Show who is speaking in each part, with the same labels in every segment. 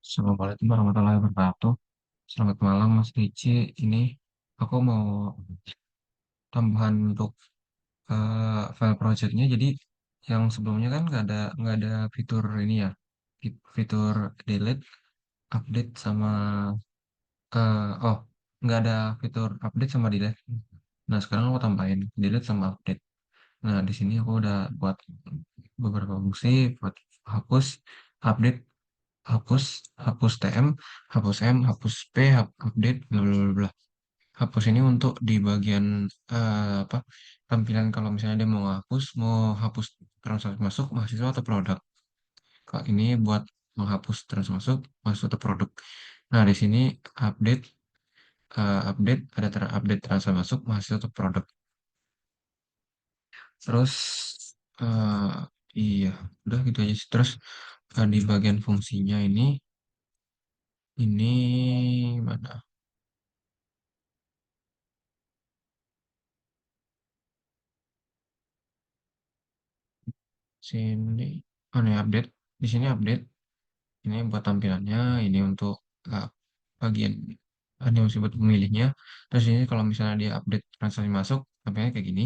Speaker 1: Assalamualaikum warahmatullahi wabarakatuh. Selamat malam Mas Ricci. Ini aku mau tambahan untuk file projectnya. Jadi yang sebelumnya kan nggak ada fitur ini ya, fitur delete, update sama oh nggak ada fitur update sama delete. Nah sekarang aku tambahin delete sama update. Nah di sini aku udah buat beberapa fungsi buat hapus, update, hapus, hapus TM, hapus M, hapus P, update, bla bla bla bla. Hapus ini untuk di bagian apa tampilan kalau misalnya dia mau hapus, mau hapus transaksi masuk mahasiswa atau produk. Kalau ini buat menghapus transaksi masuk mahasiswa atau produk. Nah, di sini update update ada update transaksi masuk mahasiswa atau produk. Terus eh iya, udah gitu aja sih. Terus di bagian fungsinya ini mana? Sini, oh nih update. Di sini update. Ini buat tampilannya, ini untuk uh, bagian ini masih buat pemilihnya. Terus ini kalau misalnya dia update transaksi masuk, tampilnya kayak gini.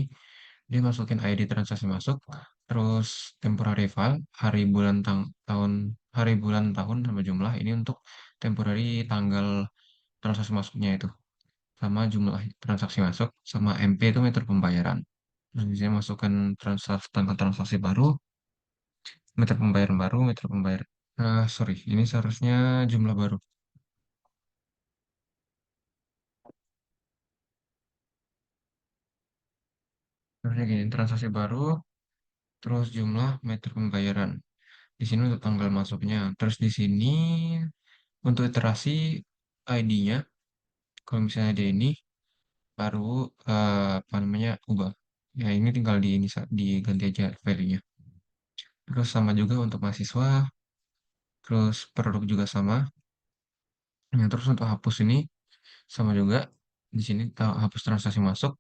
Speaker 1: Dia masukin ID transaksi masuk, terus temporary file, hari bulan tahun, hari bulan tahun sama jumlah. Ini untuk temporary tanggal transaksi masuknya itu, sama jumlah transaksi masuk, sama MP itu meter pembayaran. Terus di sini masukkan tanggal transaksi baru, meter pembayaran baru, meter pembayaran. Sorry, ini seharusnya jumlah baru. Harusnya gini, transaksi baru, terus jumlah meter pembayaran. Di sini untuk tanggal masuknya. Terus di sini untuk iterasi ID-nya, kalau misalnya dia ini baru apa namanya ubah. Ya ini tinggal diganti aja value-nya. Terus sama juga untuk mahasiswa, terus produk juga sama. Ya, terus untuk hapus ini sama juga. Di sini hapus transaksi masuk.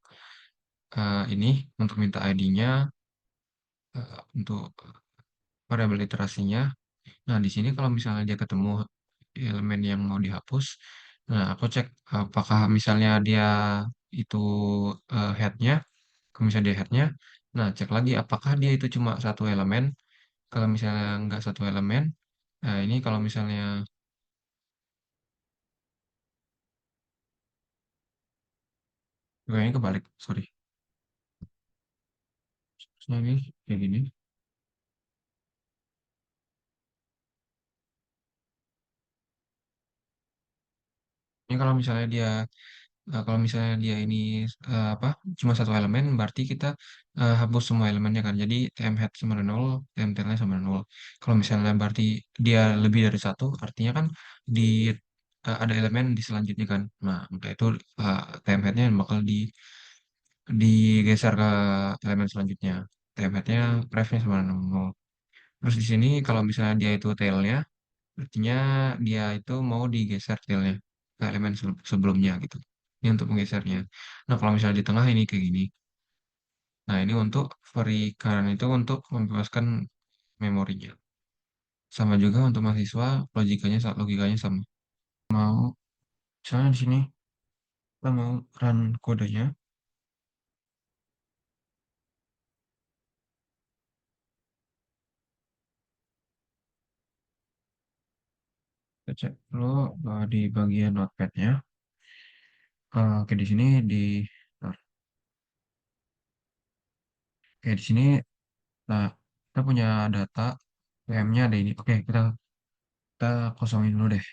Speaker 1: Ini untuk minta ID-nya, untuk variabel iterasinya. Nah, di sini kalau misalnya dia ketemu elemen yang mau dihapus, nah aku cek apakah misalnya dia itu headnya, kalau misalnya dia headnya, nah cek lagi apakah dia itu cuma satu elemen. Kalau misalnya nggak satu elemen, nah ini kalau misalnya, ini kebalik, sorry. Terusnya ini kayak gini. Ini kalau misalnya dia ini apa cuma satu elemen berarti kita hapus semua elemennya kan. Jadi tm head sama dengan nol, tm tailnya sama dengan nol. Kalau misalnya berarti dia lebih dari satu, artinya kan di ada elemen di selanjutnya kan. Nah, maka itu tm headnya bakal digeser ke elemen selanjutnya. Tm headnya ref-nya sama dengan nol. Terus di sini kalau misalnya dia itu tailnya, artinya dia itu mau digeser tailnya ke elemen sebelumnya gitu. Ini untuk menggesernya. Nah, kalau misalnya di tengah ini kayak gini. Nah, ini untuk free current itu untuk membebaskan memorinya. Sama juga untuk mahasiswa, logikanya sama. Mau, misalnya di sini kita mau run kodenya, kita cek dulu di bagian notepad-nya. Oke, di sini bentar. Oke, di sini, nah, kita punya data PM-nya ada ini. Oke, kita kosongin dulu deh.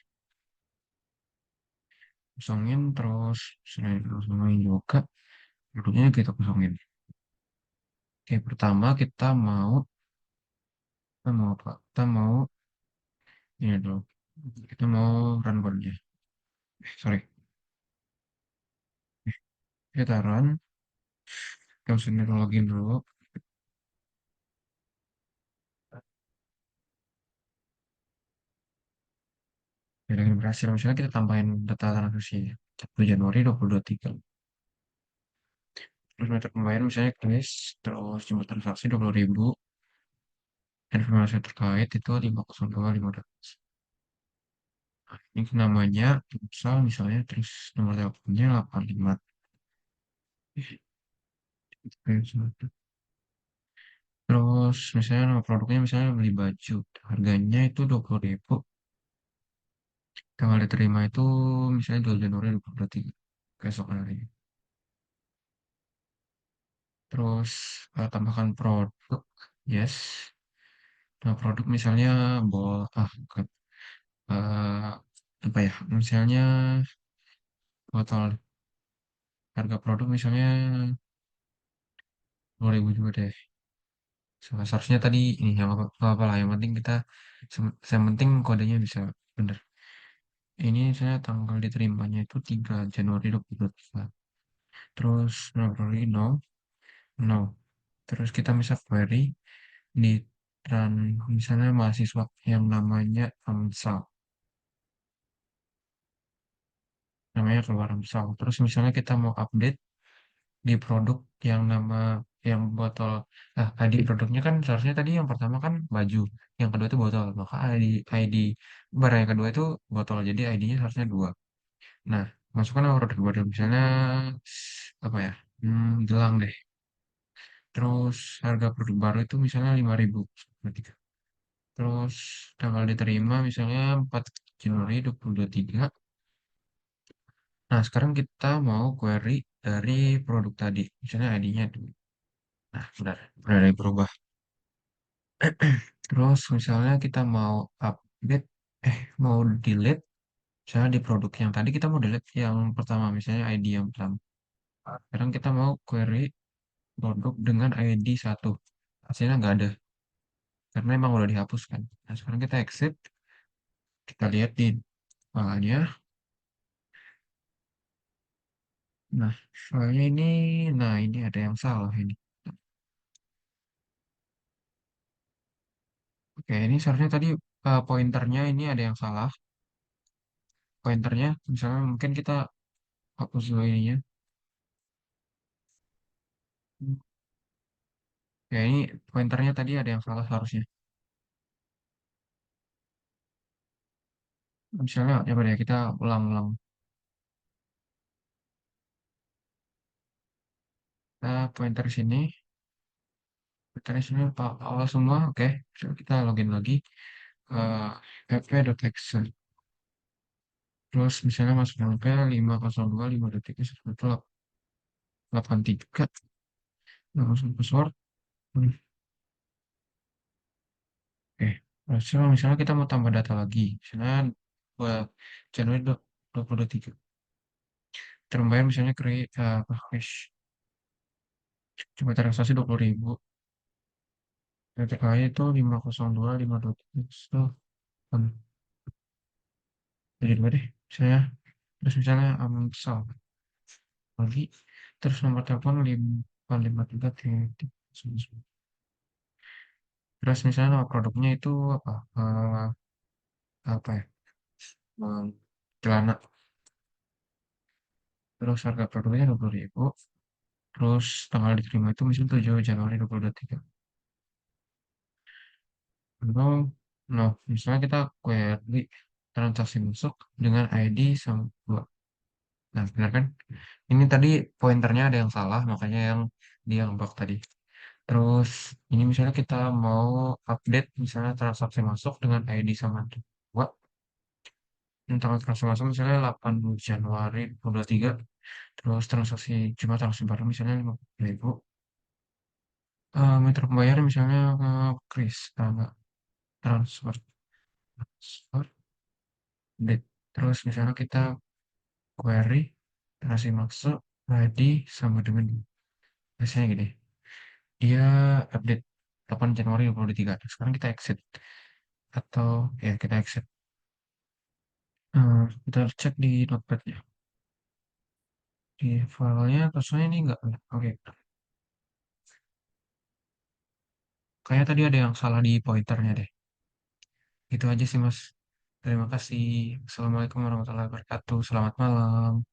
Speaker 1: Kosongin terus selain kosongin juga produknya kita kosongin. Oke, pertama kita mau apa? Kita mau ini dulu. Kita mau run code-nya. Sorry. Kita run. Kita mesti login dulu. Ya, login berhasil. Misalnya kita tambahin data transaksi 1 Januari 2023. Terus meta pembayaran misalnya kris, terus jumlah transaksi 20.000. Informasi terkait itu 502.500. Ini namanya, misalnya, terus nomor teleponnya 85. Terus misalnya nama produknya misalnya beli baju. Harganya itu 20.000. Tanggal diterima itu misalnya 2 Januari 2023. Besok hari. Terus tambahkan produk. Yes. Nah, produk misalnya bukan. Eh, apa ya? Misalnya botol, harga produk misalnya 2000 juga deh. Seharusnya tadi ini yang apa lah. Yang penting kita, yang penting kodenya bisa bener. Ini saya tanggal diterimanya itu 3 Januari 2023. Terus probably no, no. Terus kita bisa query di run misalnya mahasiswa yang namanya Amsal, namanya keluar Amsal. Terus misalnya kita mau update di produk yang yang botol. Nah, ID produknya kan seharusnya tadi yang pertama kan baju, yang kedua itu botol. Maka ID barang yang kedua itu botol. Jadi ID-nya seharusnya dua. Nah, masukkan nama produk baru misalnya apa ya? Gelang deh. Terus harga produk baru itu misalnya 5.000. Terus tanggal diterima misalnya 4 Januari 2023. Nah, sekarang kita mau query dari produk tadi. Misalnya ID-nya dulu. Nah, udah ada yang berubah. Terus misalnya kita mau update, mau delete. Misalnya di produk yang tadi kita mau delete yang pertama, misalnya ID yang pertama. Sekarang kita mau query produk dengan ID satu. Hasilnya nggak ada, karena emang udah dihapuskan. Nah, sekarang kita exit. Kita lihat di filenya. Nah, filenya ini, nah ini ada yang salah ini. Oke, ini seharusnya tadi pointernya ini ada yang salah. Pointernya, misalnya mungkin kita hapus dulu ininya. Ya, ini pointernya tadi ada yang salah seharusnya. Misalnya, ya ya kita ulang-ulang. Kita pointer sini, pointer sini awal semua, oke. Kita login lagi ke fp.exe. Terus misalnya masuk LP 502 5 detik 183. Langsung password. Hmm, Oke. Terus misalnya kita mau tambah data lagi. Misalnya buat Januari 2023. Terbayar misalnya create cash. Coba transaksi 20.000. TTK itu 502 523. So, jadi dua deh. Misalnya, terus misalnya Amsal lagi. Terus nomor telepon 553 titik. Terus misalnya nama produknya itu apa? Apa ya? Eh, celana. Terus harga produknya 20.000. Terus tanggal diterima itu misalnya 7 Januari 2023. Atau, no, misalnya kita query transaksi masuk dengan ID sama dua. Nah, benar kan? Ini tadi pointernya ada yang salah, makanya yang dia ngambek tadi. Terus ini misalnya kita mau update misalnya transaksi masuk dengan ID sama dua. Tanggal transaksi masuk misalnya 8 Januari 2023. Terus transaksi cuma transaksi baru misalnya 50.000. Mitra pembayaran misalnya Kris, transfer, transfer, date. Terus misalnya kita query transaksi masuk ID sama dengan biasanya gini. Dia update 8 Januari 2023. Sekarang kita exit atau ya kita exit. Kita cek di notepad ya. Di filenya terusnya ini enggak. Oke. Kayaknya tadi ada yang salah di pointernya deh. Itu aja sih Mas. Terima kasih. Assalamualaikum warahmatullahi wabarakatuh. Selamat malam.